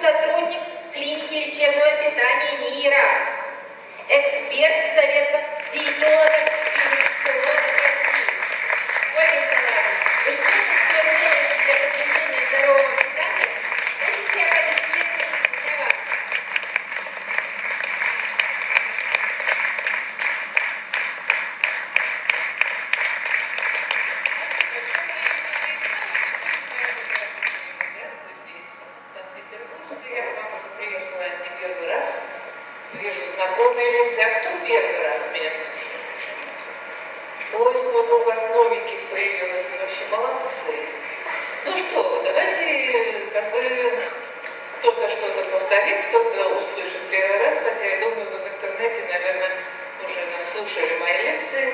сотрудник клиники лечебного питания НИИРА, эксперт Совета диетологов и нутрициологов России. Ольга Николаевна, вы сегодня все делаете для продвижения здорового питания, будете аплодисменты для вас. Я к вам уже приехала не первый раз. Вижу знакомые лица. А кто первый раз меня слушает? Ой, сколько у вас новеньких появилось. Вообще молодцы. Ну что вы, давайте как бы кто-то что-то повторит, кто-то услышит первый раз, хотя я думаю, вы в интернете, наверное, уже слушали мои лекции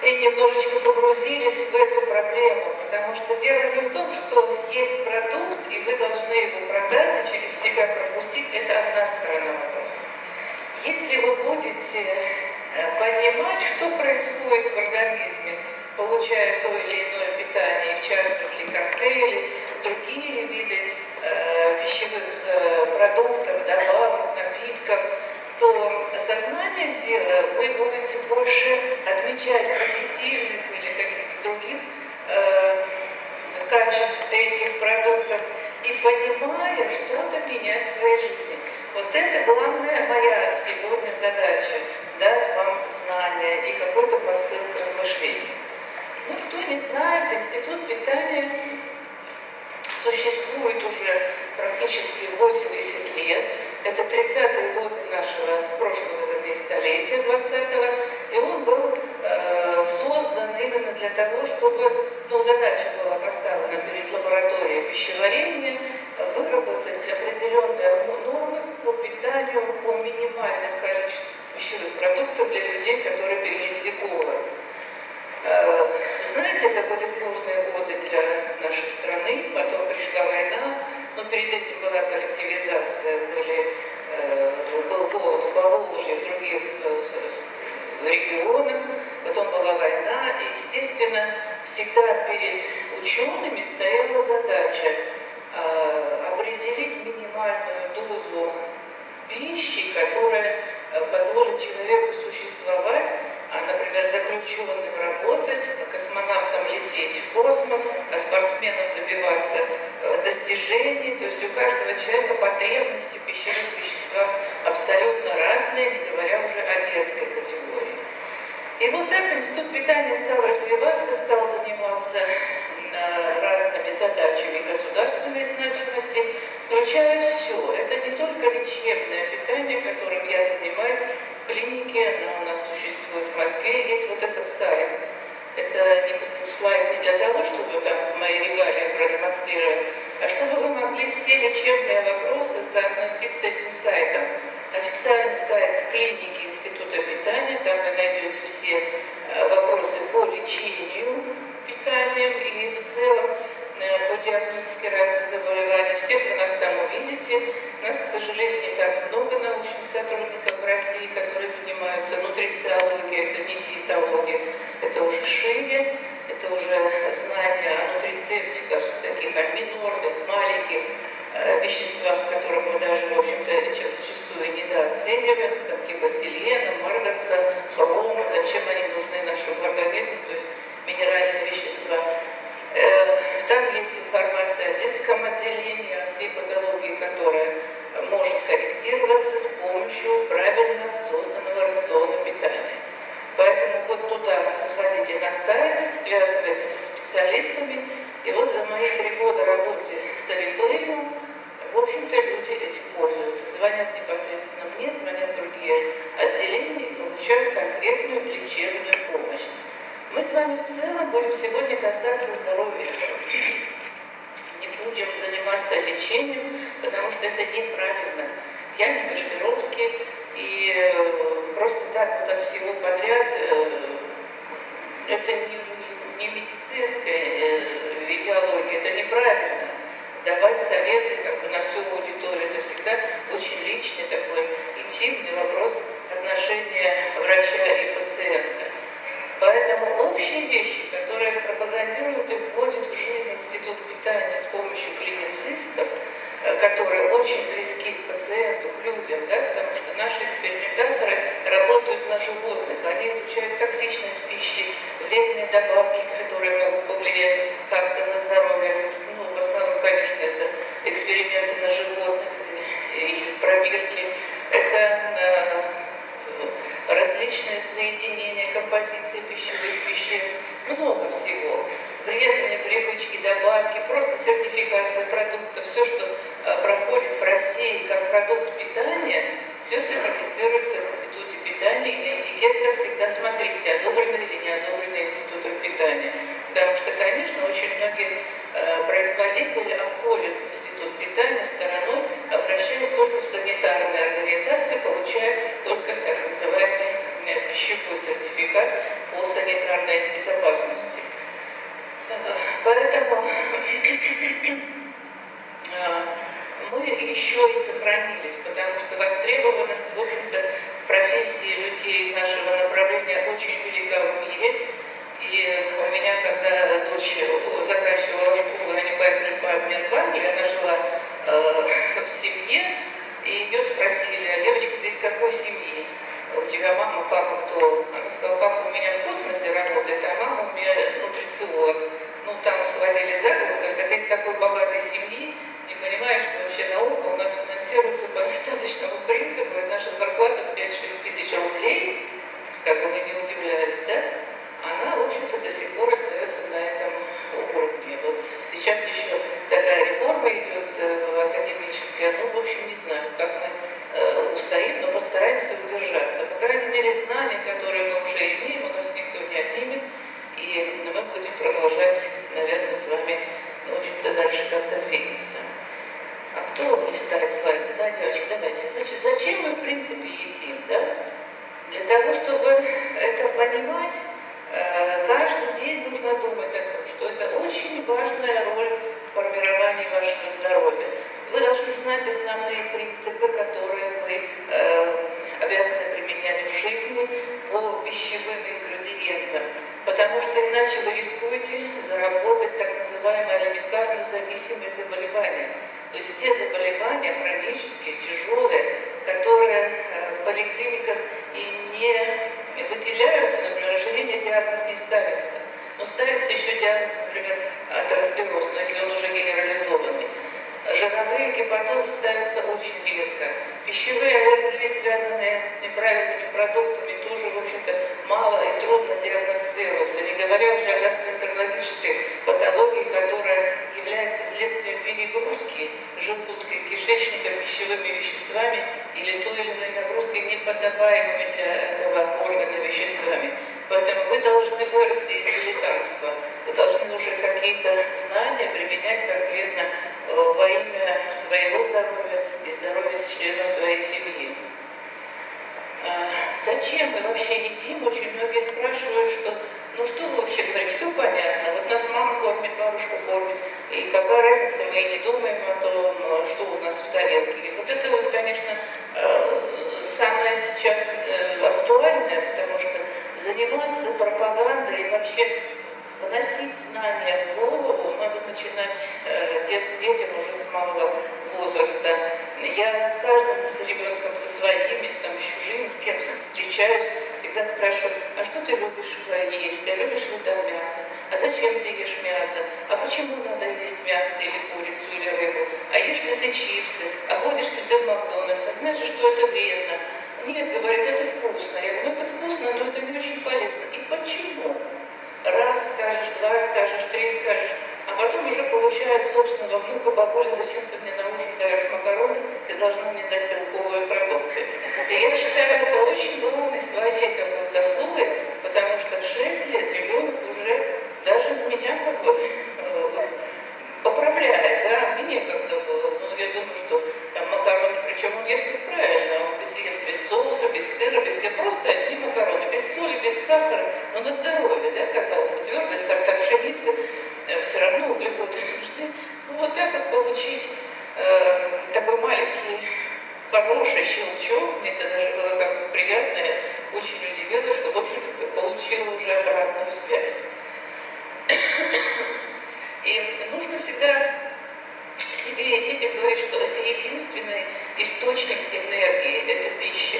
и немножечко погрузились в эту проблему, потому что дело не в том, что есть продукт, и вы должны его продать и через себя пропустить, это одна сторона вопроса. Если вы будете понимать, что происходит в организме, получая то или иное питание, в частности коктейли, другие виды пищевых продуктов, добавок, напитков, то сознанием дела вы будете больше отмечать позитивных или каких-то других качеств этих продуктов и понимая, что-то менять в своей жизни. Вот это главная моя сегодня задача – дать вам знания и какой-то посыл к размышлению. Ну, кто не знает, институт питания существует уже практически 80 лет. Это 30-е годы нашего прошлого, вернее, столетия 20-го. И он был создан именно для того, чтобы, задача была поставлена перед лабораторией пищеварения, выработать определенные нормы по питанию, по минимальному количеству пищевых продуктов для людей, которые перенесли голод. Знаете, это были сложные годы для нашей страны, потом пришла война, но перед этим была коллективизация, был голод в Поволжье, в других регионах, потом была война, и, естественно, всегда перед учеными стояла задача определить минимальную дозу пищи, которая позволит человеку существовать, например, заключенным работать, космонавтам лететь в космос, а спортсменам добиваться достижений. То есть у каждого человека потребности в пищевых веществах абсолютно разные, не говоря уже о детской категории. И вот так институт питания стал развиваться, стал заниматься разными задачами государственной значимости, включая все. Это не только лечебное питание, которым я занимаюсь в клинике, оно у нас существует в Москве, есть вот этот сайт. Это слайд не для того, чтобы там мои регалии продемонстрировать, а чтобы вы могли все лечебные вопросы соотносить с этим сайтом. Официальный сайт клиники Института питания, там вы найдете все вопросы по лечению питанием и в целом по диагностике разных заболеваний. Всех вы нас там увидите. У нас, к сожалению, не так много научных сотрудников в России, которые занимаются нутрициологией, это не диетология, это уже шире, это уже знания о нутрицептиках, таких аминорных, маленьких веществах, которых мы даже, в общем-то, зачастую недооцениваем, там, типа селена, марганца, хрома, зачем они нужны нашему организму, то есть минеральные вещества. Там есть информация о детском отделении, о всей патологии, которая может корректироваться с помощью правильно созданного рациона питания. Поэтому вот туда заходите на сайт, связывайтесь со специалистами. И вот за мои 3 года работы с Oriflame, в общем-то, люди этим пользуются. Звонят непосредственно мне, звонят в другие отделения и получают конкретную лечебную помощь. Мы с вами в целом будем сегодня касаться здоровья. Не будем заниматься лечением, потому что это неправильно. Я не Кашпировский, и просто так вот от всего подряд, это не медицинская идеология, это неправильно. Давать советы как бы на всю аудиторию, это всегда очень личный такой интимный вопрос отношения врача и пациента. Поэтому общие вещи, которые пропагандируют и вводят в жизнь институт питания с помощью клиницистов, которые очень близки к пациенту, к людям, да, потому что наши экспериментаторы работают на животных, они изучают токсичность пищи, вредные добавки, которые могут повлиять как-то на здоровье. Ну, в основном, конечно, это эксперименты на животных или в пробирке. Это различные соединения, композиции пищевых веществ, много всего. Вредные привычки, добавки, просто сертификация продуктов, все, что проходит в России как продукт питания, все сертифицируется в Институте питания, и на этикетках всегда смотрите, одобрено или не одобрено Институтом питания. Потому что, конечно, очень многие производители обходят Институт питания стороной, обращаясь только в санитарные организации, получая только так называемый пищевой сертификат по санитарной безопасности. Поэтому мы еще и сохранились, потому что востребованность, в общем-то, в профессии людей нашего направления очень велика в мире. И у меня, когда дочь заканчивала школу, они поехали по обмену в Англию, она жила в семье, и ее спросили: а девочка, ты из какой семьи? У тебя мама, папа кто? Она сказала: папа у меня в космосе работает, а мама у меня нутрициолог. Ну, там сводили за голову, скажут: а ты из такой богатой семьи, не понимаешь, что вообще наука у нас финансируется по остаточному принципу, и наша зарплата в 5-6 тысяч рублей, как бы вы не удивлялись, да? Она, в общем-то, до сих пор остается на этом уровне. Вот сейчас еще такая реформа идет академическая, ну, в общем, не знаю, как мы устоим, но постараемся удержаться. По крайней мере, знания, которые мы уже имеем, у нас никто не отнимет, и мы будем продолжать, наверное, с вами, в общем-то, дальше как-то двигаться. А кто листает слайды? Да, девочки, давайте. Значит, зачем мы, в принципе, едим, да? Для того, чтобы это понимать, каждый день нужно думать о том, что это очень важная роль в формировании вашего здоровья. Вы должны знать основные принципы, которые вы обязаны применять в жизни по пищевым ингредиентам, потому что иначе вы рискуете заработать так называемые алиментарно зависимые заболевания. То есть те заболевания хронические, тяжелые, которые в поликлиниках и не выделяются, например, ожирение диагноз не ставится. Но ставится еще диагноз, например, атеросклероз, но если он уже генерализованный. Жировые гепатозы ставятся очень редко. Пищевые аллергии, связанные с неправильными продуктами, тоже, в общем-то, мало и трудно диагностируются. Не говоря уже о гастроэнтерологической патологии, которая является следствием перегрузки желудка и кишечника пищевыми веществами или той или иной нагрузкой, неподаваемыми для этого органа веществами. Поэтому вы должны вырасти из дилетантства. Вы должны уже какие-то знания применять конкретно во имя своего здоровья и здоровья членов своей семьи. Зачем мы вообще едим? Очень многие спрашивают, что ну что вы вообще говорите, все понятно, вот нас мама кормит, бабушка кормит, и какая разница, мы и не думаем о том, что у нас в тарелке. И вот это вот, конечно, самое сейчас актуальное, потому что заниматься пропагандой и вообще вносить знания в голову надо начинать детям уже с малого возраста. Я с каждым, с ребенком, со своими, там, с чужими, с кем встречаюсь, всегда спрашиваю: а что ты любишь есть? А любишь ли ты мясо? А зачем ты ешь мясо? А почему надо есть мясо или курицу, или рыбу? А ешь ли ты чипсы? А ходишь ли ты в Макдональдс? А знаешь, что это вредно? Нет, говорит, это вкусно. Я говорю, ну это вкусно, но это не очень полезно. И почему? Раз скажешь, два скажешь, три скажешь, а потом уже получают собственного внука: бабуля, зачем ты мне на ужин даешь макароны, ты должна мне дать белковые продукты. И я считаю, это очень главной своей такой заслугой, потому что в 6 лет ребенок уже даже меня как бы поправляет, да, мне некогда было. Ну, я думаю, что там макароны, причем он ест правильно, он ест без соуса, без сыра, просто одни макароны, без соли, без сахара, но на здоровье, да, казалось бы, твердый сорта пшеницы, все равно углеводы нужны. Ну, вот так вот получить такой маленький, хороший щелчок, мне это даже было как-то приятно, я очень детям говорить, что это единственный источник энергии, это пища.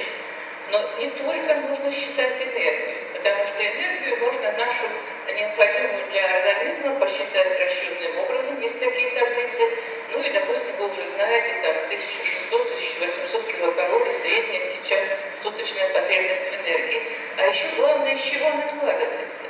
Но не только нужно считать энергию, потому что энергию можно нашу необходимую для организма посчитать расчетным образом. Есть такие таблицы. Ну и, допустим, вы уже знаете, там 1600-1800 килокалорий средняя сейчас суточная потребность в энергии. А еще главное, из чего она складывается.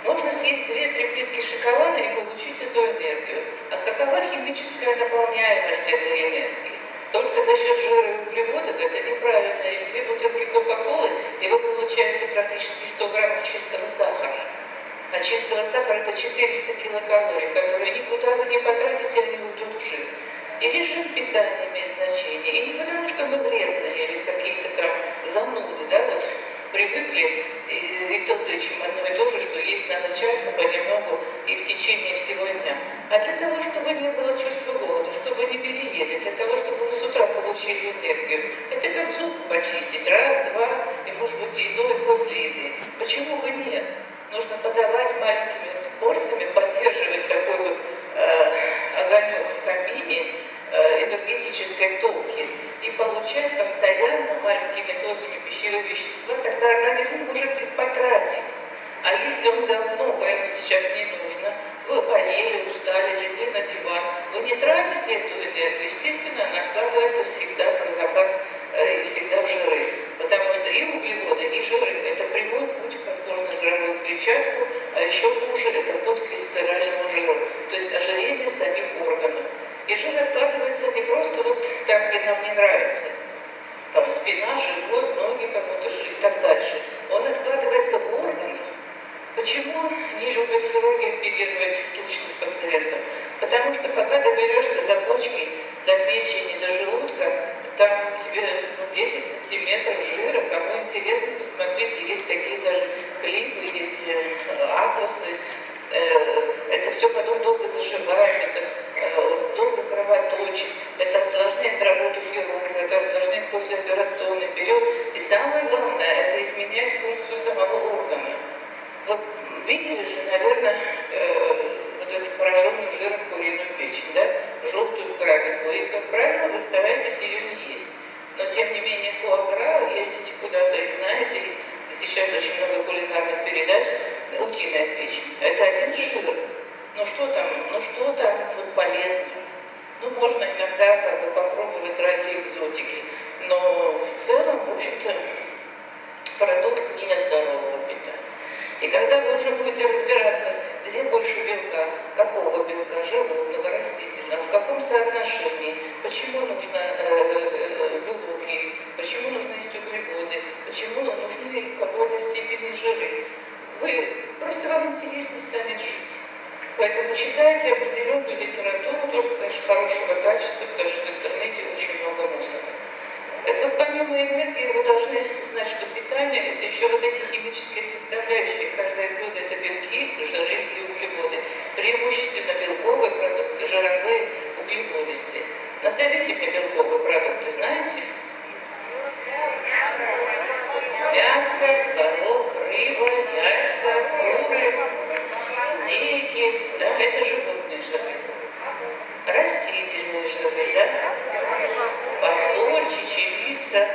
Можно съесть 2-3 плитки шоколада и получить эту энергию. А какова химическая наполняемость этой энергии? Только за счет жира и углеводов это неправильно. И 2 бутылки Кока-Колы, и вы получаете практически 100 граммов чистого сахара. А чистого сахара это 400 килокалорий, которые никуда вы не потратите, они уйдут в жир. И режим питания имеет значение. И не потому, что мы вредные или какие-то там зануды, да, вот привыкли и толдычим одно и то же, что есть надо часто, понемногу и в течение всего дня. А для того, чтобы не было чувства голода, чтобы не переели, для того, чтобы вы с утра получили энергию. Это как зуб почистить, раз, два, и может быть и до, и после еды. Почему бы нет? Нужно подавать маленькими порциями, поддерживать такой вот огонек в камине энергетической топки и получать постоянно маленькими дозами пищевые вещества, тогда организм может их потратить. А если он за много, ему сейчас не нужно, вы поели, устали, легли на диван, вы не тратите эту энергию, естественно, она откладывается всегда про запас и всегда в жиры. Потому что и углеводы, и жиры – это прямой путь в подкожно-жировую клетчатку, а еще хуже – это путь к висцеральному жиру, то есть ожирение самих органов. И жир откладывается не просто вот там, где нам не нравится, там спина, живот, ноги кому-то и так дальше. Он откладывается в органах. Почему не любят хирурги оперировать тучных пациентов? Потому что пока доберешься до почки, до печени, до желудка, там тебе 10 сантиметров жира. Кому интересно, посмотрите, есть такие даже клипы, есть атласы. Это все потом долго заживает, это долго кровоточит, это осложняет работу хирурга, это осложняет послеоперационный период. И самое главное, это изменяет функцию самого органа. Вот видели же, наверное, вот эту пораженную жиром куриную печень, да? Желтую в крабику. И, как правило, вы стараетесь ее не есть. Но, тем не менее, фуагра, вы ездите куда-то и знаете, и сейчас очень много кулинарных передач, утиная печень. Это один жир. Ну что там вот полезно? Ну, можно иногда как бы попробовать ради экзотики. Но в целом, в общем-то, продукт нездорового питания. И когда вы уже будете разбираться, где больше белка, какого белка, животного, растительного, в каком соотношении, почему нужно белок есть, почему нужно есть углеводы, почему нужны в какой-то степени жиры, вам интереснее станет жить. Поэтому читайте определенную литературу, только, конечно, хорошего качества, потому что в интернете очень много мусора. Так вот, помимо энергии, вы должны знать, что питание – это еще вот эти химические составляющие. Каждое блюдо – это белки, жиры и углеводы. Преимущественно белковые продукты, жировые, углеводистые. Назовите мне белковые продукты, знаете? Мясо, творог, рыба, яйца, куры, индейки, да, это животные жиры. Растительные жиры, да? Фасоль, чечевица,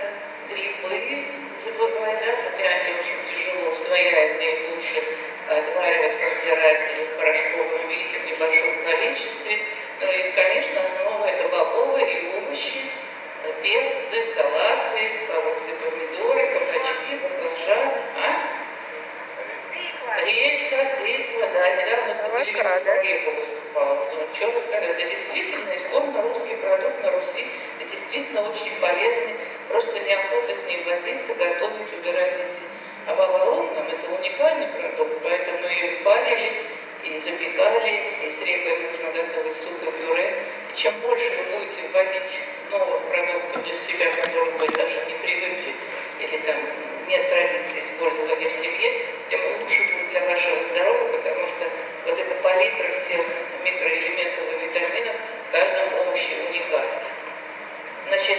грибы, забывай, да, хотя они очень тяжело усвояемые, их лучше отваривать, протирать или в порошковом виде в небольшом количестве. Ну и, конечно, основа это бобовые и овощи, перцы, салаты, огурцы, помидоры, кабачки, баклажаны, редька, тыква, да, недавно по телевизору репа выступала. Ну, что вы сказали, это действительно исконно русский продукт на Руси, и действительно очень полезный, просто неохота с ним возиться, готовить, убирать эти. А баба Лотном это уникальный продукт, поэтому ее парили, и запекали, и с репой можно готовить суп и пюре. И чем больше вы будете вводить новых продуктов для себя, к которым вы даже не привыкли, или там нет традиции использования в семье, тем лучше будет для вашего здоровья, потому что вот эта палитра всех микроэлементов и витаминов в каждом овоще уникальна. Значит,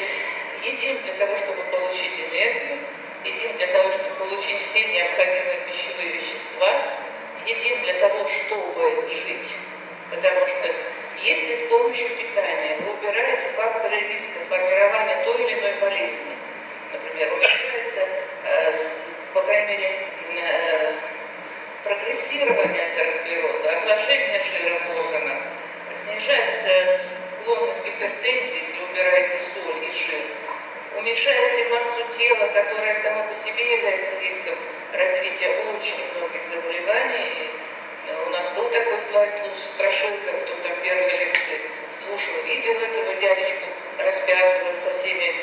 едим для того, чтобы получить энергию, едим для того, чтобы получить все необходимые пищевые вещества, едим для того, чтобы жить. Потому что если с помощью питания вы убираете уменьшаете массу тела, которая сама по себе является риском развития очень многих заболеваний. У нас был такой слайд, страшилка, кто там первые лекции слушал, видел этого дядечку распятого со всеми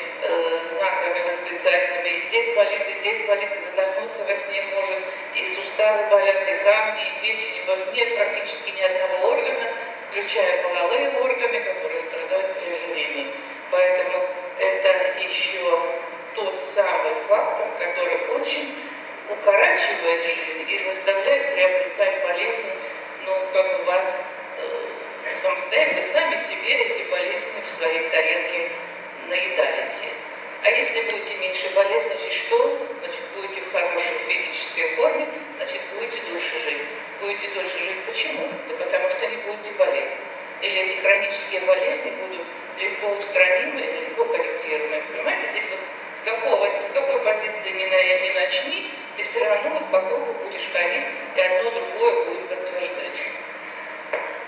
знаками восклицательными. И здесь болит, и задохнуться во сне может, и суставы болят, и камни, и печень. Нет практически ни одного органа, включая половые органы, которые страдают при ожирении. Поэтому это еще тот самый фактор, который очень укорачивает жизнь и заставляет приобретать болезни, как у вас самостоятельно, вы сами себе эти болезни в своей тарелке наедаете. А если будете меньше болеть, значит что? Значит, будете в хорошей физической форме, значит, будете дольше жить. Будете дольше жить почему? Да потому что не будете болеть. Или эти хронические болезни будут легко устранимы и легко корректируемы. Понимаете, здесь вот с какой позиции не начни, ты все равно вот по кругу будешь ходить, и одно другое будет подтверждать.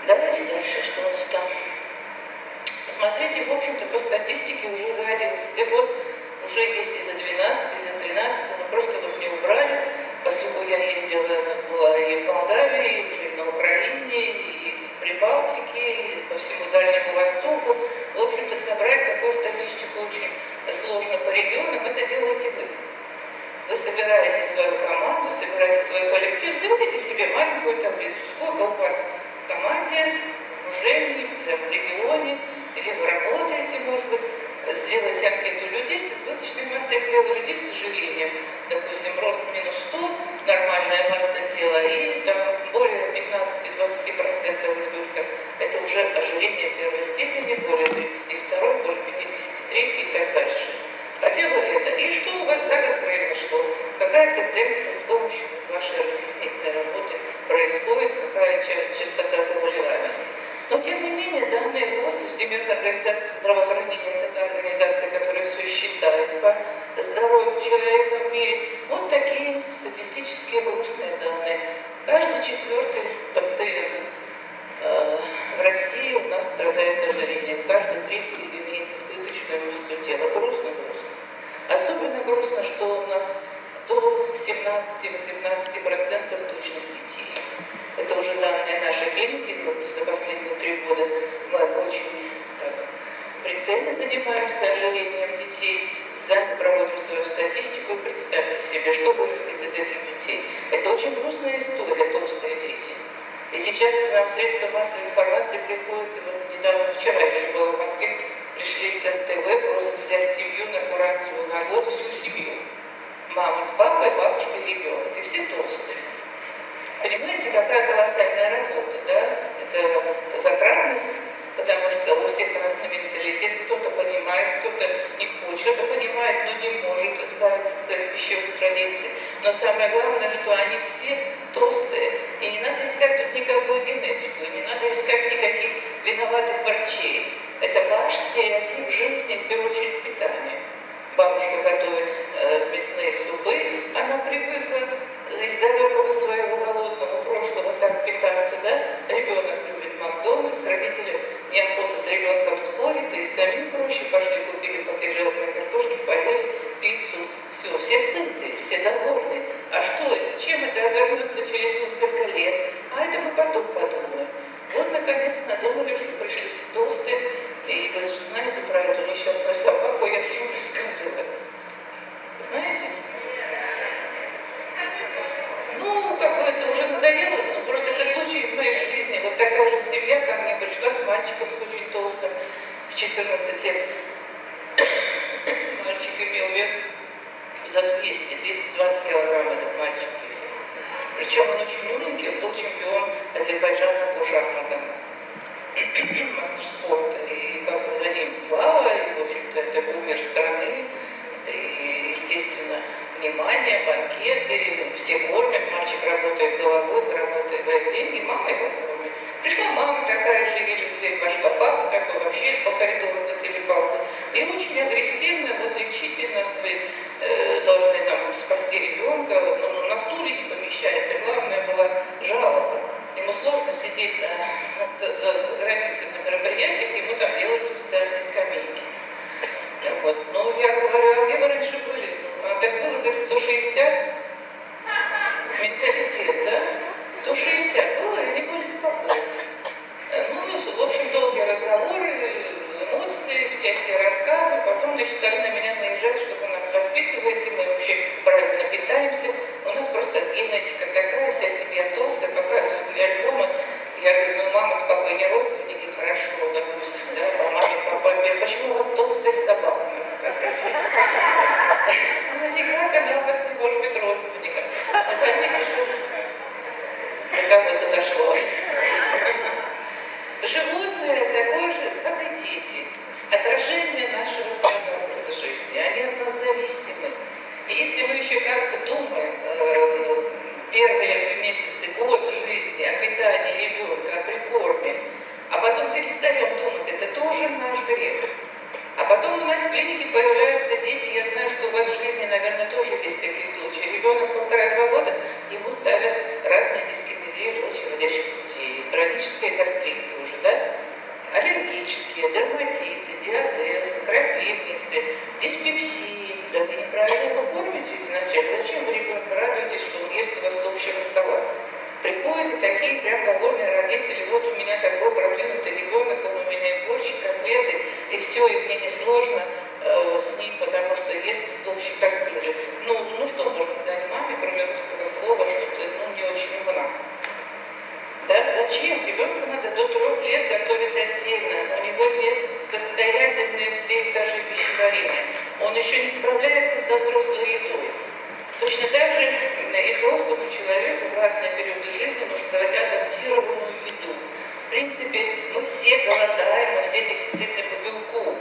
Давайте дальше, что у нас там. Смотрите, в общем-то, по статистике уже за 2011 год уже есть и за 2012, и за 2013, но просто вот не убрали, поскольку я ездила, была и в Молдавии, и уже и на Украине, и в Прибалтике, и по всему Дальнему Востоку. В общем-то, собрать такую статистику очень сложно по регионам, это делаете вы. Вы собираете свою команду, собираете свой коллектив, сделайте себе маленькую таблицу, сколько у вас в команде, уже в регионе, где вы работаете, может быть, сделать анкету людей с избыточной массой тела, людей с ожирением. Допустим, рост минус 100, нормальная масса тела, и там более 15-20% избытка. Это уже ожирение первой степени, более 32, более 53 и так дальше. Хотя бы это. И что у вас за год произошло? Какая тенденция с помощью вашей разъяснительной работы происходит, какая частота заболеваемости? Но, тем не менее, данные ВОЗ, Всемирная организация здравоохранения, это та организация, которая все считает по здоровью человека в мире, вот такие статистические грустные данные. Каждый четвертый пациент в России у нас страдает ожирением, каждый третий имеет избыточную массу тела. Грустно. Особенно грустно, что у нас до 17-18% тучных детей. Это уже данные нашей клиники за последние 3 года. Мы очень прицельно занимаемся ожирением детей, сами проводим свою статистику, и представьте себе, что вырастет из этих детей. Это очень грустная история, толстые дети. И сейчас к нам средства массовой информации приходят, и вот недавно, вчера еще было в Москве, пришли с НТВ, просят взять семью на курацию на год, всю семью. Мама с папой, бабушка и ребенок, и все толстые. Понимаете, какая колоссальная работа, да? Это затратность, потому что у всех разный менталитет, кто-то понимает, кто-то не хочет, кто-то понимает, но не может избавиться от своих пищевых традиций. Но самое главное, что они все толстые, и не надо искать тут никакую генетику, и не надо искать никаких виноватых врачей. Это ваш стереотип жизни, в первую очередь питания. Бабушка готовит мясные супы, она привыкла из далекого своего голодного прошлого так питаться, да? Ребенок любит Макдональдс, родители неохота с ребенком спорят, и самим проще, пошли купили пакет жареной картошки, поели пиццу, все сытые, все довольны. А что это? Чем это обернется через несколько лет? А это мы потом подумаем. Вот, наконец, надумали, что пришли все толстые, и вы же знаете про эту несчастную собаку, я всем рассказываю. Знаете? Какое-то уже надоело, просто это случай из моей жизни. Вот такая же семья ко мне пришла с мальчиком с очень толстым в 14 лет. Мальчик имел вес за 220 килограмм, этот мальчик весил. Причем он очень умненький, он был чемпион Азербайджана по шахматам, мастер спорта. И как бы за ним слава, и, в общем-то, это кумир страны, и, естественно, внимание, банкеты, все кормят, мальчик работает головой, зарабатывает деньги, мама его кормит. Пришла мама такая же, еле в дверь вошла, папа такой вообще по коридору дотелепался. И очень агрессивно, вот лечите нас, вы должны там спасти ребенка, но на стуле не помещается. Главное была жалоба. Ему сложно сидеть за границей на мероприятиях, ему там делают специальные скамейки. Вот. Ну, я говорю, части я рассказываю, потом, значит, стали на меня наезжать, что вы нас воспитываете, мы вообще правильно питаемся. У нас просто генетика такая, вся семья толстая, показывают мне альбомы. Я говорю, ну мама с папой не родственники, хорошо, допустим, да, а мама и папа, почему у вас толстая собака на фотографии? Ну никак она у вас не может быть родственником. Но поймите, что до кого-то дошло. Животные такое же, как и дети, отражение нашего с вами образа жизни, они от нас зависимы. И если мы еще как-то думаем первые месяцы, год жизни о питании ребенка, о прикорме, а потом перестаем думать, это тоже наш грех. А потом у нас в клинике появляются дети, я знаю, что у вас в жизни, наверное, тоже есть такие случаи. Ребенок 1,5-2 года, ему ставят разные дискинезии желчевыводящих путей, хронические гастриты уже, да? Аллергические, дерматиты, диатез, крапивницы, диспепсии. Да вы неправильно его кормите изначально. Зачем вы ребенка радуетесь, что он ест у вас с общего стола? Приходят и такие прям довольные родители, вот у меня такой продвинутый ребенок, он у меня и борщ, и котлеты, и все, и мне несложно с ним, потому что ест из общей кастрюли. Ну что можно сказать маме, кроме русского слова, что ты не очень умна? Да? Зачем? Ребенку надо до 3 лет готовить отдельно. У него нет состоятельные все этажи пищеварения. Он еще не справляется со взрослой едой. Точно так же и взрослому человеку в разные периоды жизни нужно давать адаптированную еду. В принципе, мы все голодаем, мы все дефицитны по белку.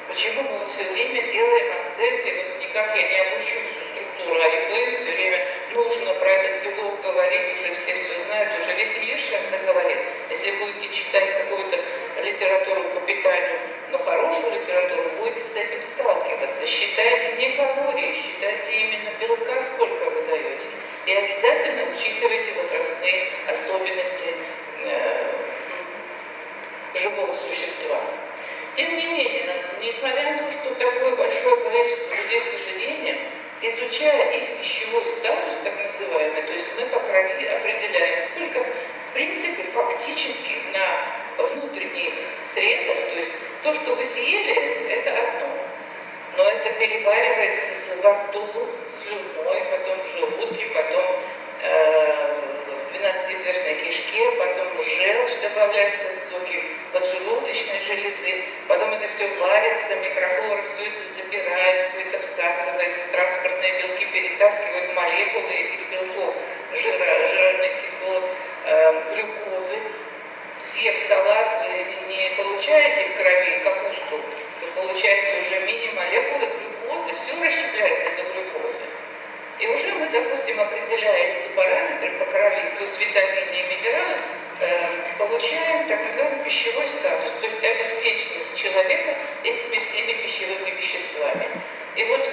Почему мы все время делаем акценты, вот никак я не обучу всю структуру Oriflame, все время нужно про этот белок говорить, уже все знают, уже весь мир сейчас заговорит. Если будете читать какую-то литературу по питанию, хорошую литературу, будете с этим сталкиваться. Считайте не калории, считайте именно белка, сколько вы даете. И обязательно учитывайте возрастные особенности живого существа. Тем не менее, несмотря на то, что такое большое количество людей с ожирением, изучая их пищевой статус, так называемый, то есть мы по крови определяем, сколько, в принципе, фактически на внутренних средах, то есть то, что вы съели, это одно, но это переваривается во рту, слюной, потом в желудке, потом в 12-перстной кишке, потом желчь добавляется, соки поджелудочной железы, потом это все варится, микрофлора все это забирает, все это всасывается, транспортные белки перетаскивают молекулы этих белков, жирных кислот, глюкозы. Съев салат, вы не получаете в крови капусту, вы получаете уже мини-молекулы глюкозы, все расщепляется до глюкозы. И уже мы, допустим, определяя эти параметры по крови, плюс витамины и минералы, получаем так называемый пищевой статус, то есть обеспеченность человека этими всеми пищевыми веществами. И вот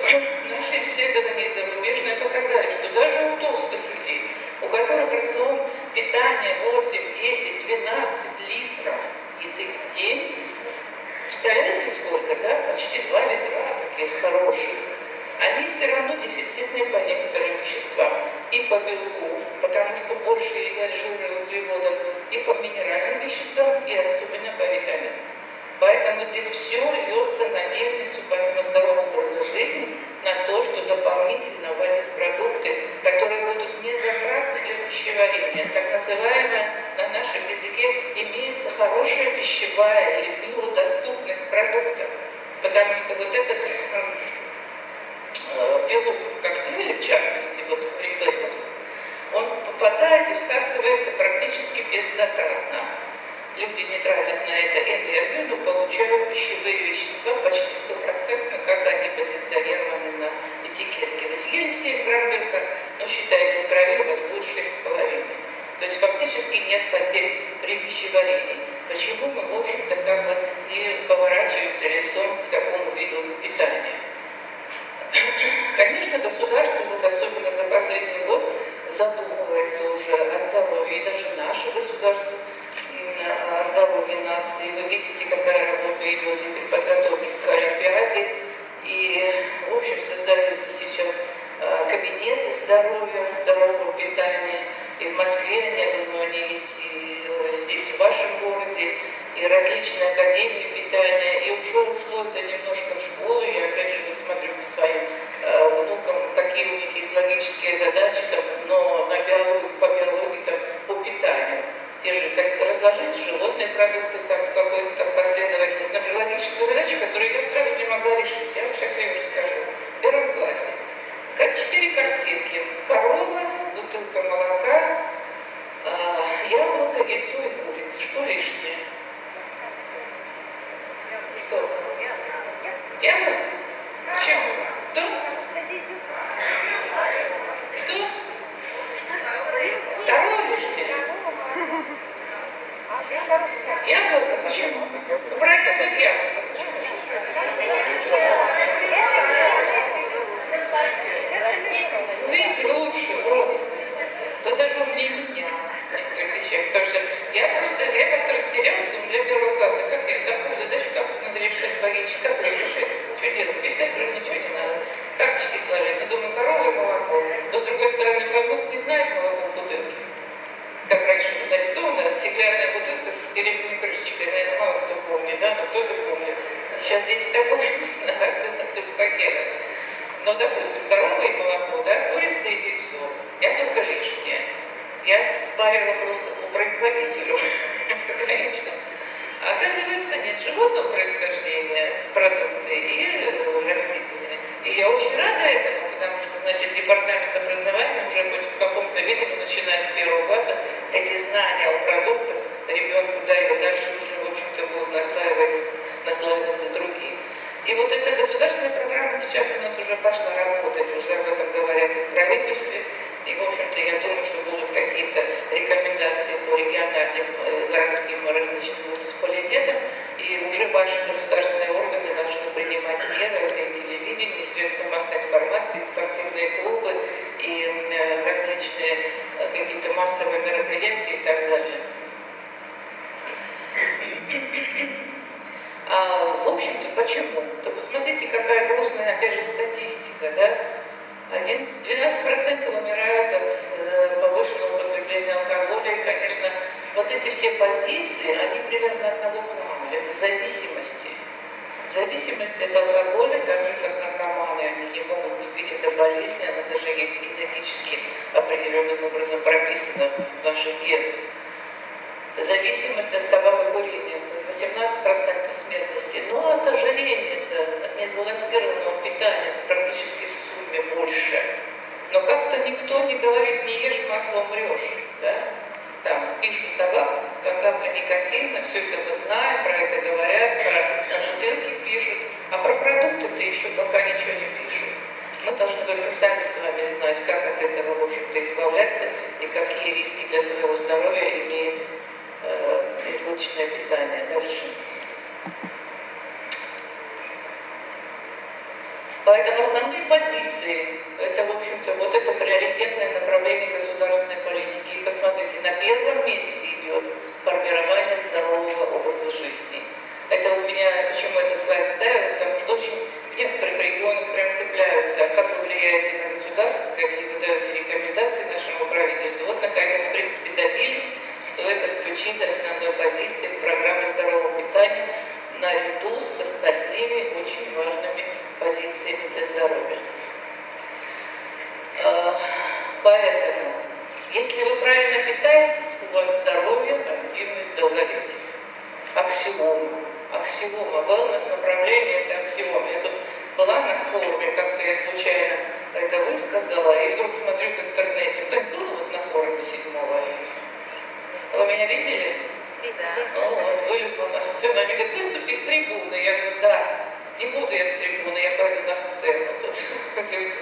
наши исследования зарубежные показали, что даже у толстых людей, у которых рацион питания 8, 10, 12 литров еды в день, представляете сколько, да? Почти 2 литра таких хороших. Они все равно дефицитные по некоторым веществам. И по белку, потому что больше едят жира и углеводов, и по минеральным веществам, и особенно по витаминам. Поэтому здесь все льется на мельницу, помимо здорового образа жизни, на то, что дополнительно вводят продукты, которые будут не затратны для пищеварения. Так называемая на нашем языке имеется хорошая пищевая или биодоступность продуктов. Потому что вот этот белок в коктейле, в частности, вот рефлексовский, он попадает и всасывается практически беззатратно. Люди не тратят на это энергию, но получают пищевые вещества почти 100%, как они позиционированы на этикетке. Вы съели 7 грамм белка, но считаете, в крови у вас будет 6,5. То есть фактически нет потерь при пищеварении. Почему мы, в общем-то, как бы не поворачиваемся лицом к такому виду питания? Конечно, государство, вот особенно за последний год, задумывается уже о здоровье, и даже наше государство о здоровье нации. Вы видите, какая работа идет и ушло это немножко в школу, я опять же смотрю по своим внукам, какие у них есть логические задачи, там, но на биологию, по биологии, там, по питанию. Те же, как разложить животные продукты там, в какой-то там последовательности. Например, логические задачи, которые я сразу не могла решить. Я вам сейчас ее расскажу. В первом классе. Как 4 картинки. Корова, бутылка молока, яблоко, яйцо и курица. Что лишнее? Что? Яблоко? Почему? Что? Что? Второе лишнее? Яблоко? Почему? Правильно, ответ яблоко. Почему? Видите, лучше просто. Да даже умнее меня в некоторых вещах. Потому что я как-то растерялась, думаю, для первого класса, как я такую задачу как-то надо решать логически, как ее решить? Что делать? Писать вроде ничего не надо. Карточки сложить. Я думаю, корова и молоко. Но с другой стороны, мой внук не знает молоко в бутылке. Как раньше нарисована стеклянная бутылка с серебряной крышечкой. Наверное, мало кто помнит, да? Но кто-то помнит. Сейчас дети такого не знают, это все в пакетах. Но, допустим, корова и молоко, да, курица и яйцо, яблоко лишнее. Я спарила просто по производителю, конечно. А оказывается, нет животного происхождения продукты и растительные. И я очень рада этому, потому что, значит, департамент образования уже хоть в каком-то виде, начиная с первого класса, эти знания о продуктах ребенку, да, его дальше уже, в общем-то, будут наслаиваться другие. И вот эта государственная программа сейчас у нас уже пошла работать, уже об этом говорят и в правительстве. И, в общем-то, я думаю, что будут какие-то рекомендации по региональным, городским различным муниципалитетам. И уже ваши государственные органы должны принимать меры. Это и телевидение, и средства массовой информации, и спортивные клубы, и различные какие-то массовые мероприятия и так далее. В общем-то, почему? То посмотрите, какая грустная, опять же, статистика, да? 12% умирают от повышенного употребления алкоголя, и, конечно, вот эти все позиции, они примерно одного плана, это зависимости. Зависимость от алкоголя, так же, как наркоманы, они не могут не пить, это болезнь, она даже есть генетически определенным образом прописана в наших генах. Зависимость от табакокурения, 18% смертности, но от ожирения, это от несбалансированного питания, это практически в сумме больше. Но как-то никто не говорит, не ешь масло, умрешь, да? Там пишут табак, как капля никотина, все это мы знаем, про это говорят, про бутылки пишут, а про продукты-то еще пока ничего не пишут. Мы должны только сами с вами знать, как от этого, в общем-то, избавляться и какие риски для своего здоровья имеет избыточное питание. Дальше. Поэтому основные позиции, это, в общем-то, вот это приоритетное направление государственной политики. И посмотрите, на первом месте идет формирование здорового образа жизни. Это у меня, почему этот слайд ставила, потому что очень в некоторых регионах прям цепляются. А как вы влияете на государство, какие вы даете рекомендации нашему правительству? Вот, наконец, в принципе, добились, что это включили основной позиции в программе здорового питания наряду с остальными очень важными позициями для здоровья. Поэтому, если вы правильно питаетесь, у вас здоровье, активность, долголетие. Аксиома. Wellness направление – это аксиома. Я тут была на форуме, как-то я случайно это высказала, и вдруг смотрю в интернете. Кто-нибудь был вот на форуме 7-го? Вы меня видели? Да. Ну вот, вылезла на сцену. Они говорят, выступи с трибуны. Я говорю, да. Не буду я с трибуны, я пойду на сцену. Тут люди.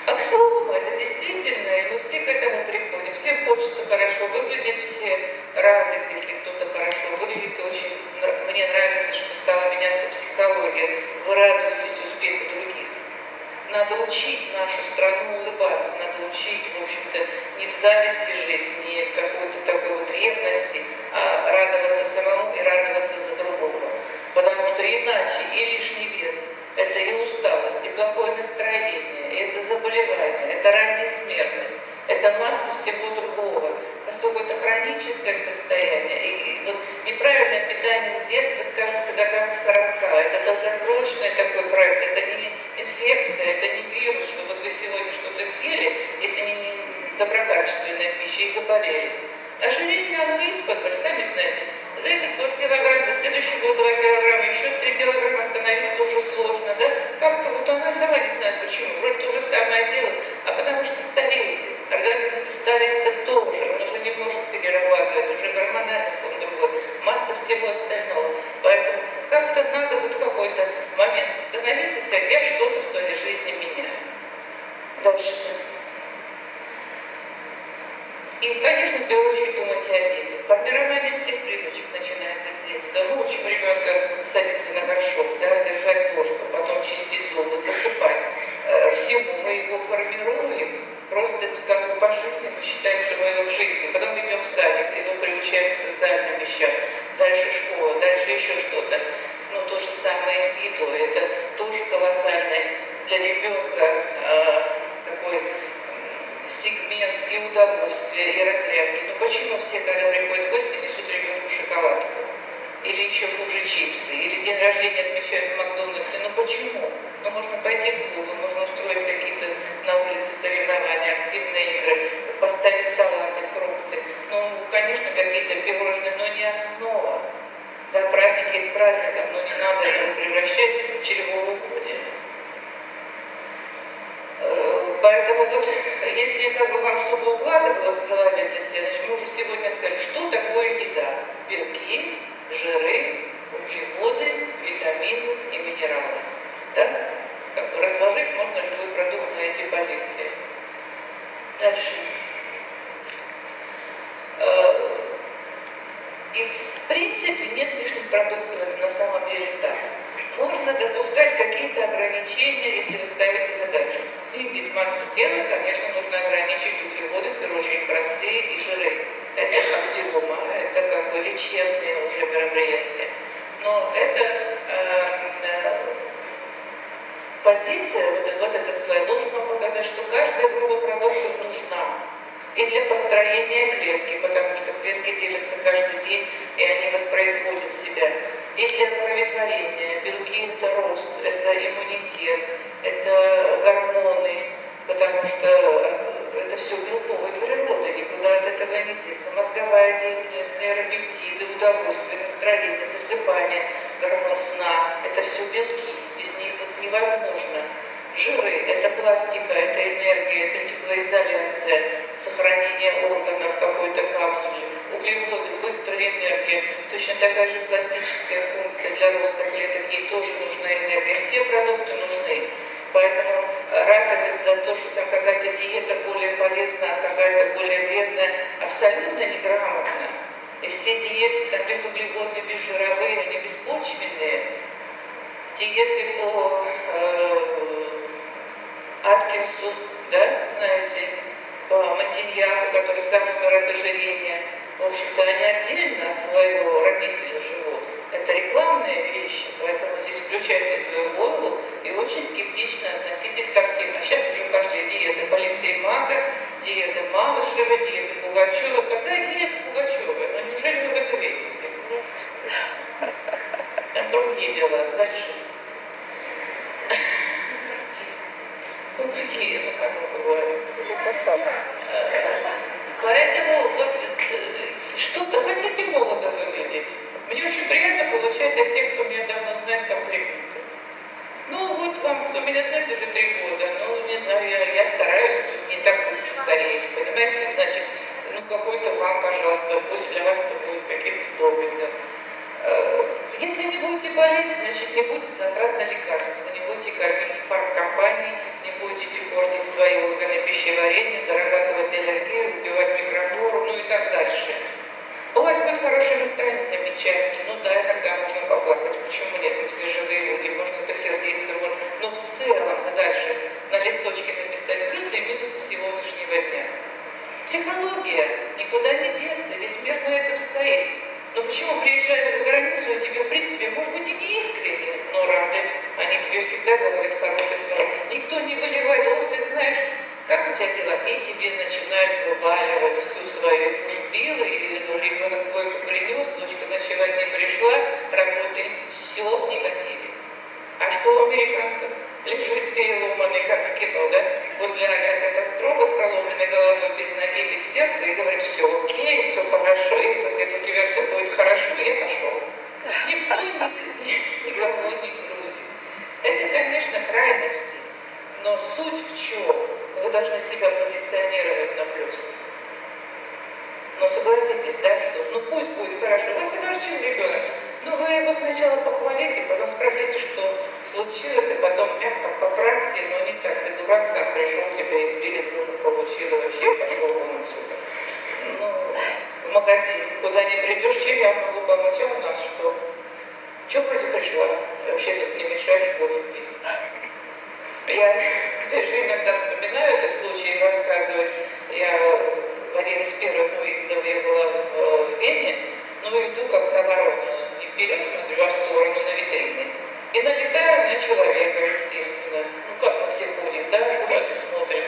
Аксиома, это действительно, и мы все к этому приходим. Всем хочется хорошо выглядеть, все рады, если кто-то хорошо выглядит. Очень мне нравится, что стала меняться психология. Вы радуетесь успеху других. Надо учить нашу страну улыбаться, надо учить, в общем-то, не в зависти жить, не в какой-то такой вот ревности, а радоваться самому и радоваться за другого. Потому что иначе и лишний вес, это и усталость, и плохое настроение, и это заболевание, это ранняя смертность, это масса всего другого. Поскольку это хроническое состояние, и вот Неправильное питание с детства скажется годам к 40. Это долгосрочный такой проект, это не инфекция, это не вирус, что вот вы сегодня что-то съели, если не доброкачественная пища, и заболели. Ожирение, оно исподволь, сами знаете. За этот год килограмм, за следующий год 2 килограмма, еще 3 килограмма остановиться уже сложно, да? Как-то вот она сама не знает почему. Вроде то же самое делает, а потому что стареете. Организм старится тоже, он уже не может перерабатывать, уже гормональный фон другой, масса всего остального. Поэтому как-то надо вот в какой-то момент остановиться и сказать, я что-то в своей жизни меняю. Дальше. И, конечно, в первую очередь думать о детях. Формирование всех привычек начинается с детства. Мы учим ребенка садиться на горшок, да, держать ложку, потом чистить зубы, засыпать. Всему мы его формируем. Просто это как бы по жизни мы считаем, что мы его к жизни. Потом идем в садик, его приучаем к социальным вещам. Дальше школа, дальше еще что-то. Ну, то же самое с едой. Это тоже колоссальный для ребенка такой сегмент и удовольствия, и разрядки. Ну почему все, когда приходят в гости, несут ребенку шоколадку? Или еще хуже чипсы? Или день рождения отмечают в Макдональдсе? Ну почему? Ну можно пойти в клубы, можно устроить какие-то на улице соревнования, активные игры, поставить салаты, фрукты. Ну, конечно, какие-то пирожные, но не основа. Да, праздник есть праздником, но не надо его превращать в чревоугодие. Поэтому вот, если как бы вам что-то укладывалось в голове для себя, значит, мы уже сегодня сказали, что такое еда. Белки, жиры, углеводы, витамины и минералы. Да? Как бы разложить можно любой продукт на эти позиции. Дальше. И в принципе нет лишних продуктов, это на самом деле так. Можно допускать какие-то ограничения, если вы ставите задачу. Снизить массу тела, конечно, нужно ограничить углеводы, в первую очередь простые, и жиры. Это аксиома, это как бы лечебные уже мероприятия. Но это позиция, вот этот слайд должен вам показать, что каждая группа продуктов нужна. И для построения клетки, потому что клетки делятся каждый день, и они воспроизводят себя. И для кроветворения. Белки – это рост, это иммунитет, это гормоны, потому что это все белковая природа, никуда от этого не деться. Мозговая деятельность, нейропептиды, удовольствие, настроение, засыпание, гормон сна – это все белки, без них вот невозможно. Жиры – это пластика, это энергия, это теплоизоляция, сохранение органов в какой-то капсуле. Углеводы – быстрая энергия, точно такая же пластическая функция для роста клеток, ей тоже нужна энергия. Все продукты нужны. Поэтому ратовать за то, что там какая-то диета более полезна, а какая-то более вредная, абсолютно неграмотно. И все диеты там безуглеводные, безжировые, они беспочвенные. Диеты по Аткинсу, да, знаете, по Монтиньяку, который сам умер от ожирения. В общем-то, они отдельно от своего родителя живут. Это рекламные вещи, поэтому здесь включайте свою голову и очень скептично относитесь ко всем. А сейчас уже пошли диеты по Алексею Мака, диеты Малышева, диеты Пугачева. Какая диета Пугачева? Ну неужели вы в это верите? Там другие дела. Дальше. Ну какие, ну как мы говорим. Поэтому вот что-то хотите молодо выглядеть. Мне очень приятно получать от тех, кто меня давно знает, комплименты. Ну вот вам, кто меня знает уже 3 года, ну не знаю, я стараюсь не так быстро стареть, понимаете, значит, ну какой-то вам, пожалуйста, пусть для вас это будет каким-то допингом. Если не будете болеть, значит не будет затрат на лекарства, не будете кормить фармкомпании, не будете портить свои органы пищеварения, зарабатывать аллергию, убивать микрофлору, ну и так дальше. У вас будет хорошее настроение, замечательно. Ну да, иногда можно поплакать, почему нет, мы все живые люди, можно посердиться, но в целом, а дальше на листочке написать плюсы и минусы сегодняшнего дня. Психология никуда не деться, весь мир на этом стоит. Но почему приезжают за границу, и тебе, в принципе, может быть, и не искренне, но рады. Они тебе всегда говорят хорошие слова. Никто не выливает, о, ты знаешь, как у тебя дела? И тебе начинают вываливать всю свою муж бил, и ребенок двойку принес, дочка ночевать не пришла, работает, все в негативе. А что у американцев? Лежит переломанный, как в кино, да? После авиакатастрофы с проломленной головой, без ноги, без сердца, и говорит, все окей, все хорошо, и это у тебя все будет хорошо, и я пошел. Никто никого не грузит. Это, конечно, крайности, но суть в чем? Вы должны себя позиционировать на плюс. Но согласитесь, да, что ну пусть будет хорошо. Вас огорчил ребенок, но вы его сначала похвалите, потом спросите, что случилось, и потом мягко поправьте, но не так. Ты дурак, сам пришел, тебя избили, дружно получил, и вообще пошел вон отсюда. Ну, в магазин куда не придешь, чем я могу помочь, а у нас что? Чего вроде пришла? Вообще тут не мешаешь кофе пить. Я даже иногда вспоминаю этот случай и рассказываю. Я в один из первых выездов я была в Вене, ну иду как-то ворона, не вперед смотрю, а в сторону на витрине. И налетаю на человека, естественно. Ну как мы все ходим, да, куда-то смотрим.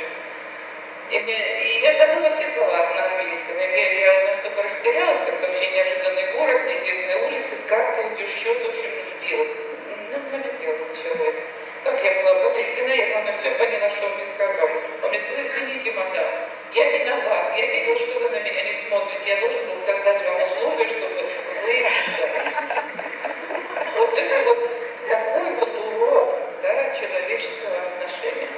И я забыла все слова на английском. Я настолько растерялась, как-то вообще неожиданный город, неизвестные улицы, с картой идешь, счет, в общем, сбил. Ну, налетел на человека. Как я была потрясена, я главное все поняла, что он мне сказал. Он мне сказал, извините, мадам, я виноват, я видел, что вы на меня не смотрите, я должен был создать вам условия, чтобы вы... Вот это вот такой вот урок, да, человеческого отношения.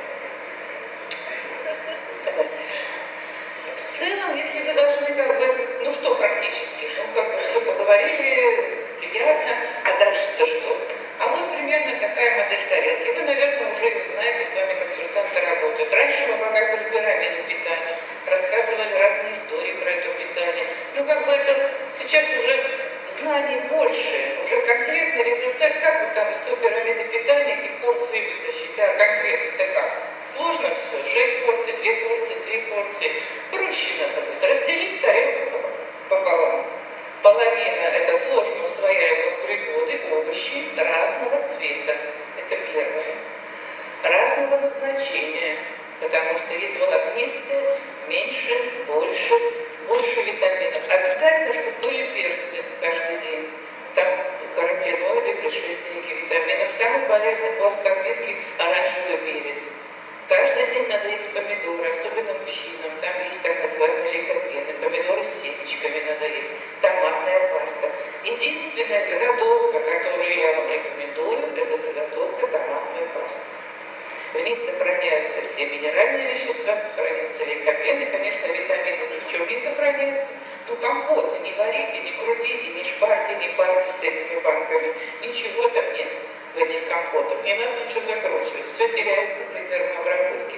В целом, если вы должны как бы, ну что практически, ну как бы все поговорили, приятно, а дальше-то что? А вот примерно такая модель тарелки. Вы, наверное, уже знаете, с вами консультанты работают. Раньше мы показывали пирамиду питания, рассказывали разные истории про это питание. Ну как бы это сейчас уже знаний больше, уже конкретный результат, как вы там из той пирамиды питания эти порции вытащить, да, конкретно-то как? Сложно все, 6 порций, 2 порции, 3 порции. Проще надо будет разделить тарелку пополам. Половина – это сложно усвояемые углеводы, овощи разного цвета. Это первое. Разного назначения, потому что есть волокнистые, меньше, больше витаминов. Обязательно, чтобы были перцы каждый день. Там каротиноиды, предшественники витаминов. Самый полезный плоскогвидкий оранжевый перец. Каждый день надо есть помидоры, особенно мужчинам. Там есть так называемые ликопены. Помидоры с семечками надо есть. Томатная паста. Единственная заготовка, которую я вам рекомендую, это заготовка томатной пасты. В ней сохраняются все минеральные вещества, сохраняются ликопены. Конечно, витамины ни в чем не сохраняются. Ну, компоты не варите, не крутите, не шпарьте, не парьте с этими банками. Ничего там нет в этих компотах. Не надо ничего закручивать. Все теряется при термообработке.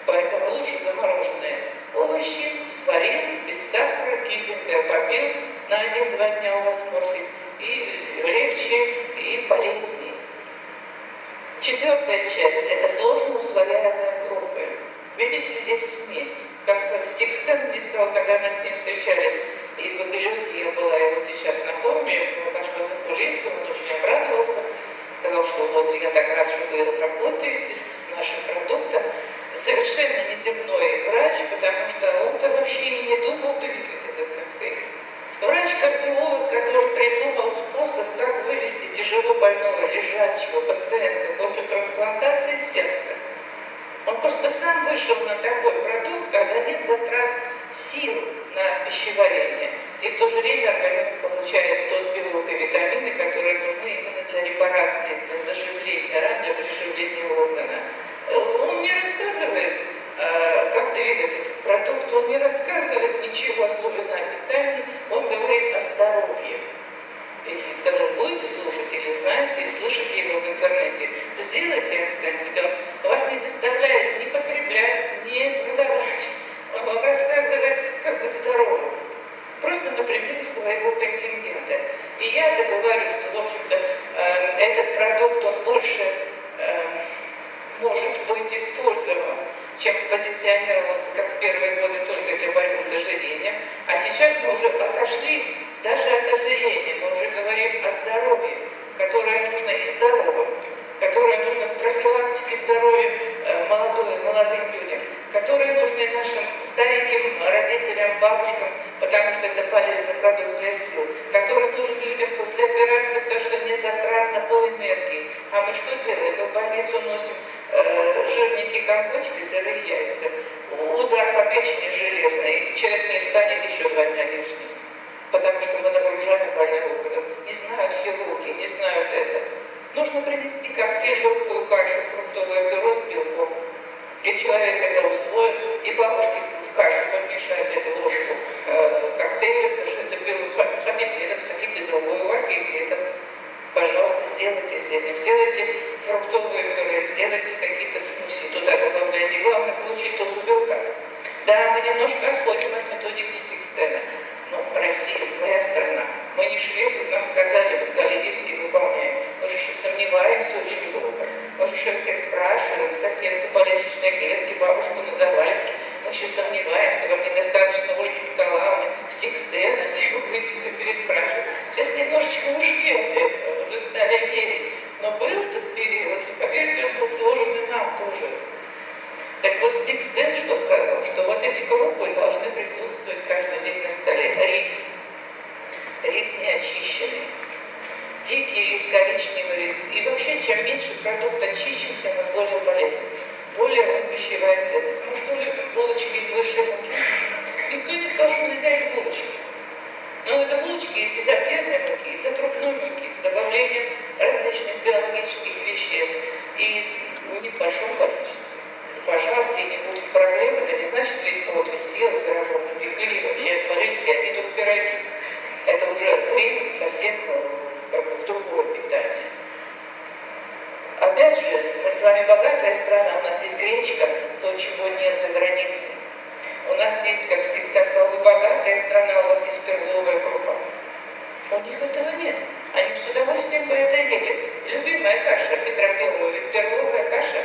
Поэтому лучше замороженные овощи, сварил, без сахара, кисленькое попил на 1-2 дня у вас морсик. И легче, и полезнее. Четвертая часть – это сложно усвояемые группы. Видите, здесь смесь. Как Стикстен мне сказал, когда мы с ним встречались, и в Эгалюзе я была его сейчас на форуме, я пошла за кулису, он очень обрадовался, сказал, что вот я так рад, что вы работаете с нашим продуктом. Совершенно неземной врач, потому что он-то вообще и не думал двигать этот коктейль. Врач-кардиолог, который придумал способ, как вывести тяжело больного лежачего пациента после трансплантации сердца. Он просто сам вышел на такой продукт, когда нет затрат сил на пищеварение. И в то же время организм получает тот белок и витамины, которые нужны именно для репарации, для заживления ран, для приживления органа. Он не рассказывает, как двигать этот продукт, он не рассказывает ничего особенно о питании, он говорит о здоровье. Если когда вы будете слушать или знаете, и слышите его в интернете, сделайте акцент, ведь он вас не заставляет ни потреблять, ни продавать. Он вам рассказывает, как быть здоровым. Просто на примере своего контингента. И я это говорю, что, в общем-то, этот продукт, он больше может быть использован, чем позиционировался как в первые годы только для борьбы с ожирением. А сейчас мы уже отошли даже от ожирения, мы уже говорим о здоровье, которое нужно и здоровым, которое нужно в профилактике здоровья молодым людям, которые нужны нашим стареньким родителям, бабушкам, мы что делаем? Мы в больницу носим жирненький компотик и сырые яйца. Удар по печени железный, человек не станет еще 2 дня лишним. Потому что мы нагружаем больного опытом. Не знают хирурги, не знают это. Нужно принести коктейль, легкую кашу, фруктовое пюре с белком. И человек это усвоит, и бабушки в кашу подмешают эту ложку коктейля, потому что это белок. Хотите этот, хотите другой, у вас есть этот. Пожалуйста, сделайте с этим. Сделайте фруктовое пюре, сделайте какие-то смуси, туда добавляйте. Главное получить дозу белка. Да, мы немножко отходим от методики Стикстена. Но Россия своя страна. Мы не шведы, нам сказали, мы сказали, есть и выполняем. Мы же еще сомневаемся очень долго. Мы же еще всех спрашиваем, соседку по лестничной клетке, бабушку на заваленке. Мы еще сомневаемся, вам недостаточно Ольги Николаевны, Стикстена, всего будете переспрашивать. Сейчас немножечко ушли от этого, уже стали верить. Но был этот период, и поверьте, он был сложен и нам тоже. Так вот, Стикстен что сказал? Что вот эти крупы должны присутствовать каждый день на столе. Рис. Рис не очищенный. Дикий рис, коричневый рис. И вообще, чем меньше продукт очищен, тем он более полезен. Более пищевая ценность. Мы что любим? Булочки из высшей муки. Никто не сказал, что нельзя есть булочки. Но это булочки есть из аптечной муки, из отрубной муки, с добавлением различных биологических веществ. И не в большом количестве. Пожалуйста, и не будет проблем, это не значит весь тот ведь съел, пирогом напекли, вообще отвалились, и одни только пироги. Это уже крем совсем в другое питание. Опять же, мы с вами богатая страна, у нас есть гречка, то, чего нет за границей. У нас есть, как Стикстен сказал, вы богатая страна, у вас есть перловая крупа. У них этого нет. Они с удовольствием бы это ели. Любимая каша Петра Первого, ведь перловая каша.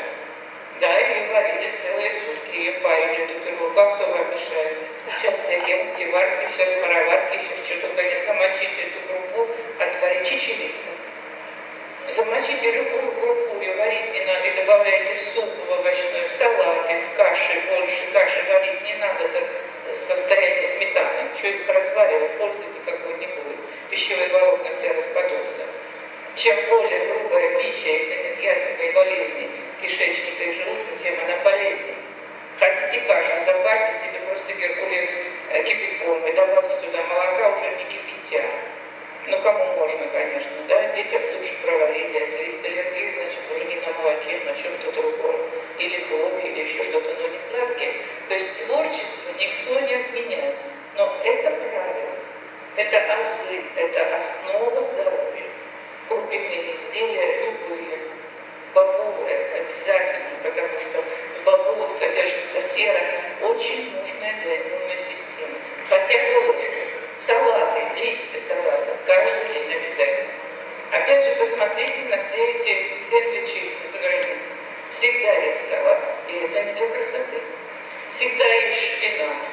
Да, ее варили целые сутки, ее парили, эту перловку. А кто вам мешает? Сейчас всякие мультиварки, сейчас мароварки, сейчас что только нет. Замочите эту крупу, отварить чечевицы. Замочите любую крупу, ее варить не надо, и добавляйте в суп, в овощной, в салаты, в каши, больше каши варить не надо до состояния сметаны. Что их разваривать, пользы никакой не будет. Пищевые волокна все распадутся. Чем более грубая пища, если нет язвенной болезни кишечника и желудка, тем она полезнее. Хотите кашу, заварьте себе просто геркулес кипятком и добавьте туда молока, уже не кипятя. Ну, кому можно, конечно, да, детям лучше проварить, если есть аллергия, значит, уже не на молоке, на чем-то другом, или хлопья, или еще что-то, но не сладкие. То есть творчество никто не отменяет, но это правило, это азы, это основа здоровья. Крупные изделия любые, бобовые обязательно, потому что в бобовых содержится сера, очень нужная для иммунной системы. Хотя бы ложку. Салаты, листья салата, каждый день обязательно. Опять же, посмотрите на все эти сэндвичи за границей. Всегда есть салат, и это не для красоты. Всегда есть шпинат,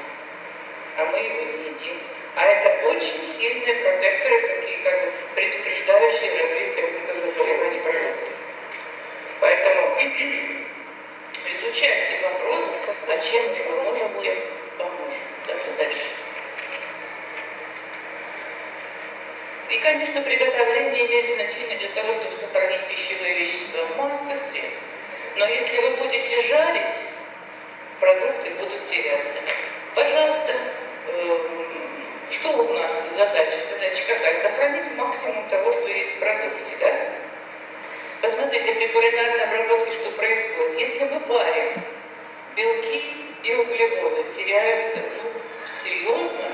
а мы его не едим. А это очень сильные протекторы, такие как бы предупреждающие развитие каких-то заболеваний продуктов. Поэтому изучайте вопрос, а чем же мы можем, тем поможем. Давайте дальше. И, конечно, приготовление имеет значение для того, чтобы сохранить пищевые вещества. Масса средств. Но если вы будете жарить, продукты будут теряться. Пожалуйста, что у нас задача? Задача какая? Сохранить максимум того, что есть в продукте, да? Посмотрите, при кулинарной обработке что происходит. Если мы варим, белки и углеводы теряются, ну, серьезно,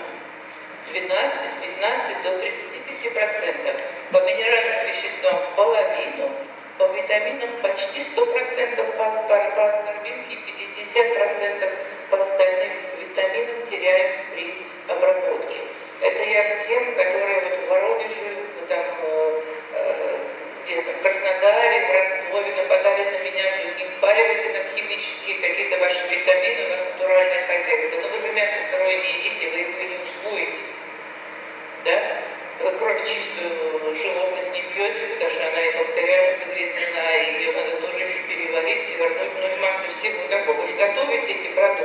12-15 до 35%. По минеральным веществам в половину, по витаминам почти 100%, по аскорбинке 50% по остальным витаминам теряем при обработке. Это я к тем, которые вот в Воронеже, там, где-то в Краснодаре, в Ростове нападали на меня, что не впаривайте нам химические какие-то ваши витамины, у нас натуральное хозяйство. Но вы же мясо сырое не едите, вы его не усвоите. Да? Вы кровь чистую животных не пьете, потому что она и бактериально загрязнена, и ее надо тоже еще переварить, свернуть, ну и масса всего такого. Вы же готовите эти продукты.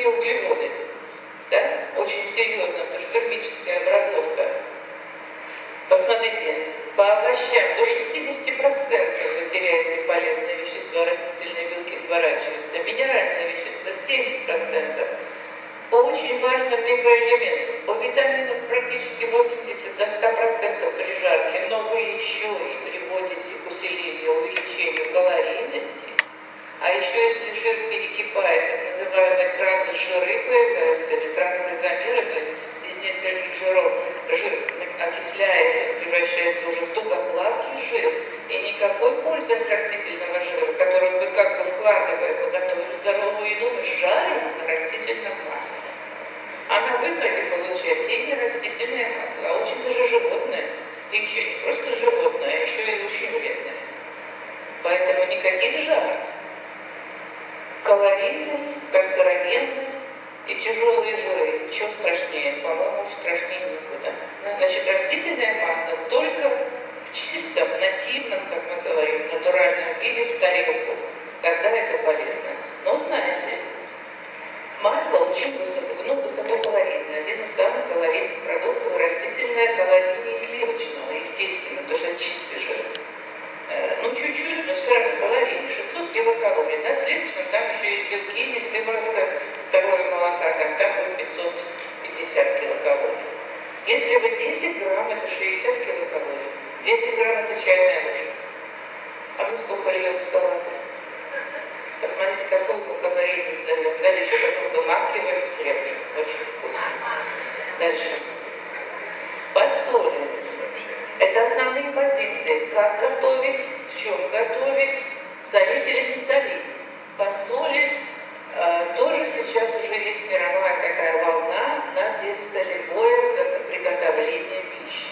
другие углеводы. Да? Очень серьезно, потому что термическая обработка. Посмотрите, по овощам до 60% вы теряете полезные вещества, растительные белки сворачиваются, минеральные вещества 70%. По очень важным микроэлементам, по витаминам практически 80 до 100% при жарке, но вы еще и приводите к усилению, увеличению калорийности. А еще если жир перекипает, так называемые трансжиры появляются, или трансизомеры, то есть из нескольких жиров жир окисляется, превращается уже в тугоплавкий жир, и никакой пользы от растительного жира, который мы как бы вкладываем, мы готовим здоровую еду, мы жарим на растительном масле. А на выходе получается и не растительное масло, а очень даже животное. И еще не просто животное, а еще и очень вредное. Поэтому никаких жаров. Калорийность, канцерогенность и тяжелые жиры. Что страшнее? По-моему, уж страшнее никуда. Значит, растительное масло только в чистом, нативном, как мы говорим, натуральном виде в тарелку. Тогда это полезно. Но знаете, масло очень высококалорийное. Один из самых калорийных продуктов растительное, калорийнее сливочного, естественно, потому что это чистый жир. Ну, чуть-чуть, но все равно калорийнее. 600 килокалорий, да, в сливочном там еще есть белки, не сыворотка, второе молока, там будет 550 килокалорий. Если вы 10 грамм, это 60 килокалорий. 10 грамм это чайная ложка. А мы сколько льем в салаты? Посмотрите, какую мы калорийность даем. Далее еще потом вымакиваем хлебушек. Очень вкусно. Дальше. По соли. Это основные позиции. Как готовить, в чем готовить, солить или не солить. По соли тоже сейчас уже есть мировая такая волна на бессолевое приготовление пищи.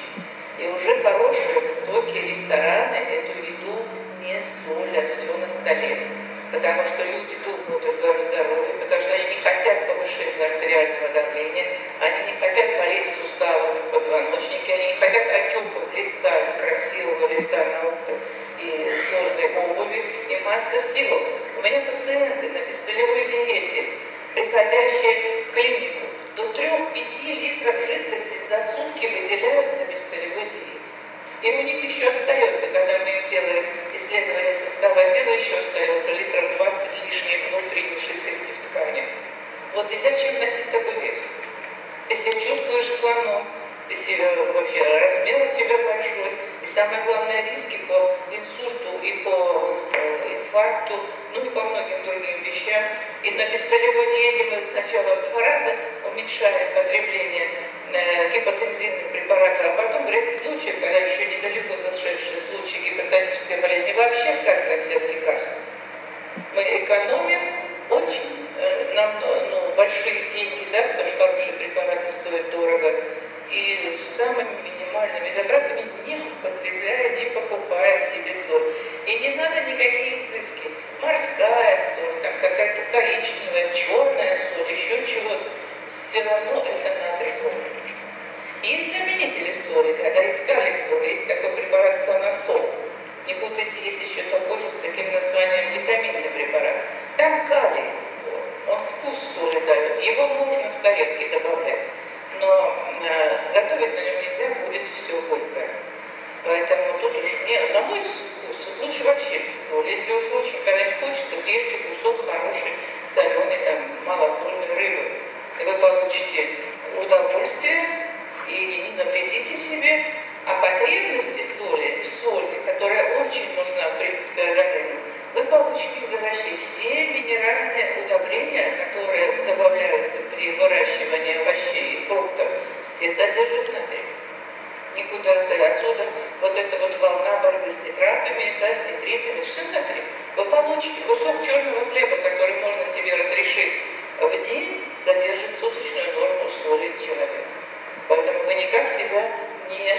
И уже хорошие высокие рестораны эту еду не солят, все на столе. Потому что люди думают о своем здоровье, потому что они не хотят повышения артериального давления, они не хотят болеть суставами в позвоночнике, они не хотят отеков лица, красивого лица на утро и сложной обуви, и масса всего. У меня пациенты на бессолевой диете, приходящие в клинику, до 3-5 литров жидкости за сутки выделяют на бессолевой диете. И у них еще остается, когда мы делаем исследование состава тела, еще остается литров 20 лишних внутренней жидкости в ткани. Вот и зачем носить такой вес? Ты себя чувствуешь слоном, ты себя вообще размер у тебя большой, и самое главное риски по инсульту и по инфаркту, ну и по многим другим вещам. И на бессолевой диете мы сначала в 2 раза уменьшаем потребление гипотензивных препаратов, а потом в ряде случаев, когда еще недалеко зашедшие случаи гипертонической болезни, вообще отказываемся от лекарств. Мы экономим очень большие деньги, да, потому что хорошие препараты стоят дорого, и самыми минимальными затратами, не употребляя, не покупая себе соль. И не надо никакие изыски. Морская соль, там какая-то коричневая, черная соль, еще чего-то. Все равно это натрий хлорид. Есть заменители соли, когда искали, кто есть такой препарат саносол. Не путайте, есть еще такой же с таким названием витаминный препарат. Там калий, он вкус соли дает, его можно в тарелке добавлять, но готовить на нем нельзя, будет все горькое. Поэтому тут уж мне, на мой вкус, лучше вообще без соли. Если уж очень когда-нибудь хочется, съешьте кусок хорошей, соленой, там, малосольной рыбы. И вы получите удовольствие и не навредите себе. А потребности соли в соли, которая очень нужна, в принципе, организму, вы получите из овощей. Все минеральные удобрения, которые добавляются при выращивании овощей и фруктов, все содержат натрий. Никуда отсюда вот эта вот волна борьбы с нитратами, да, с нитритами, все натрий. Вы получите кусок черного хлеба, который можно себе разрешить в день, содержит суточную норму соли человека. Поэтому вы никак себя не